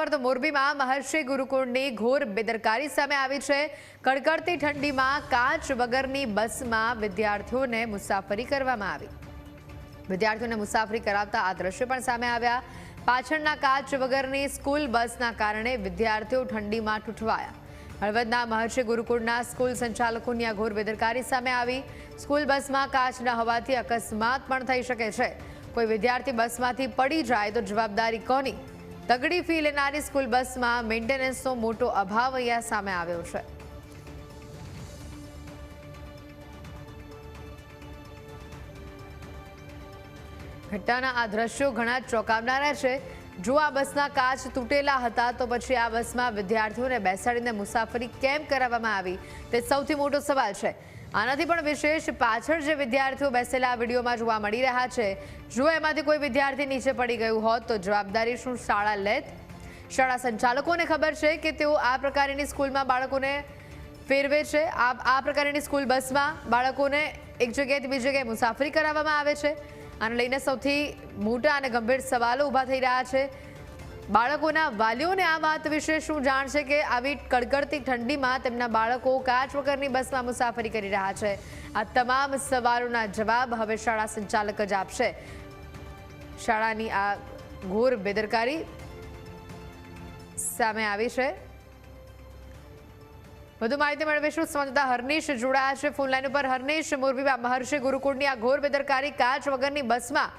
પર તો મોરબીમાં મહર્ષિ ગુરુકુળની ઘોર બેદરકારી સામે આવી છે। કડકડતી ઠંડીમાં કાચ વગરની બસમાં વિદ્યાર્થીઓને મુસાફરી કરવામાં આવી। વિદ્યાર્થીઓને મુસાફરી કરાવતા આ દ્રશ્ય પણ સામે આવ્યા। પાછળના કાચ વગરની સ્કૂલ બસના કારણે વિદ્યાર્થીઓ ઠંડીમાં ઠૂઠવાયા। હળવદના મહર્ષિ ગુરુકુળના સ્કૂલ સંચાલકોની આ ઘોર બેદરકારી સામે આવી। સ્કૂલ બસમાં કાચ ન હોવાથી અકસ્માત પણ થઈ શકે છે। કોઈ વિદ્યાર્થી બસમાંથી પડી જાય તો જવાબદારી કોની? તગડી ફી લેનારી સ્કૂલ બસમાં મેન્ટેનન્સનો મોટો અભાવ અહીંયા સામે આવ્યો છે। ઘટનાના આ દ્રશ્યો ઘણા ચોંકાવનારા છે। જો આ બસના કાચ તૂટેલા હતા તો પછી આ બસમાં વિદ્યાર્થીઓને બેસાડીને મુસાફરી કેમ કરાવવામાં આવી તે સૌથી મોટો સવાલ છે। આનાથી પણ વિશેષ પાછળ જે વિદ્યાર્થીઓ બેસેલા વિડીયોમાં જોવા મળી રહ્યા છે, જો એમાંથી કોઈ વિદ્યાર્થી નીચે પડી ગયું હોત તો જવાબદારી શું શાળા લેત? શાળા સંચાલકોને ખબર છે કે તેઓ આ પ્રકારની સ્કૂલમાં બાળકોને ફેરવે છે, આ પ્રકારની સ્કૂલ બસમાં બાળકોને એક જગ્યાએથી બીજી જગ્યાએ મુસાફરી કરાવવામાં આવે છે। આને લઈને સૌથી મોટા અને ગંભીર સવાલો ઊભા થઈ રહ્યા છે। બાળકોના વાલીઓને આ વાત વિશે શું જાણ છે કે આવી કડકડતી ઠંડીમાં તેમના બાળકો કાચ વગરની બસમાં મુસાફરી કરી રહ્યા છે? આ તમામ સવાલોના જવાબ હવે શાળા સંચાલક જ આપશે। શાળાની આ ઘોર બેદરકારી સામે આવી છે। વધુ માહિતી મેળવીશું। સંવાદદાતા હર્નિશ જોડાયા છે ફોન લાઈન ઉપર। હર્નિશ, મોરબીમાં મહર્ષિ ગુરુકુળની આ ઘોર બેદરકારી, કાચ વગરની બસમાં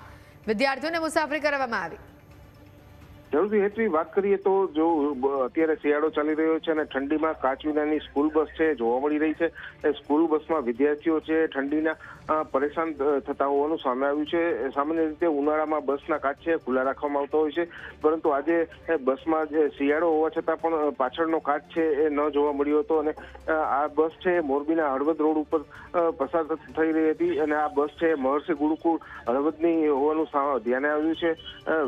વિદ્યાર્થીઓને મુસાફરી કરવામાં આવી। જરૂરથી હેતવી વાત કરીએ તો જો અત્યારે શિયાળો ચાલી રહ્યો છે અને ઠંડીમાં કાચ વિનાની સ્કૂલ બસ છે જોવા મળી રહી છે। એ સ્કૂલ બસમાં વિદ્યાર્થીઓ છે ઠંડીના પરેશાન થતા હોવાનું સામે આવ્યું છે। સામાન્ય રીતે ઉનાળામાં બસના કાચ છે ખુલ્લા રાખવામાં આવતા હોય છે, પરંતુ આજે બસમાં શિયાળો હોવા છતાં પણ પાછળનો કાચ છે એ ન જોવા મળ્યો હતો અને આ બસ છે મોરબીના હળવદ રોડ ઉપર પસાર થઈ રહી હતી અને આ બસ છે મહર્ષિ ગુરુકુળ હળવદની હોવાનું ધ્યાને આવ્યું છે।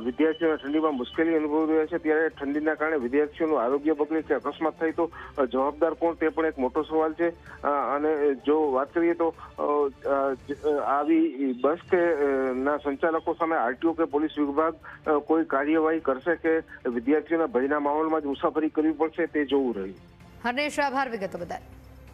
વિદ્યાર્થીઓને ઠંડીમાં મુશ્કેલી અનુભવી રહ્યા છે, ત્યારે ઠંડીના કારણે વિદ્યાર્થીઓનું આરોગ્ય બગડે કે અકસ્માત થાય તો જવાબદાર કોણ, તે પણ એક મોટો સવાલ છે। અને જો વાત કરીએ તો આવી બસ કે ના સંચાલકો સામે આરટીઓ કે પોલીસ વિભાગ કોઈ કાર્યવાહી કરશે કે વિદ્યાર્થીઓના ભયના માહોલમાં જ મુસાફરી કરવી પડશે, તે જોવું રહ્યું। હર્નિશ, આભાર વિગતો બદલ।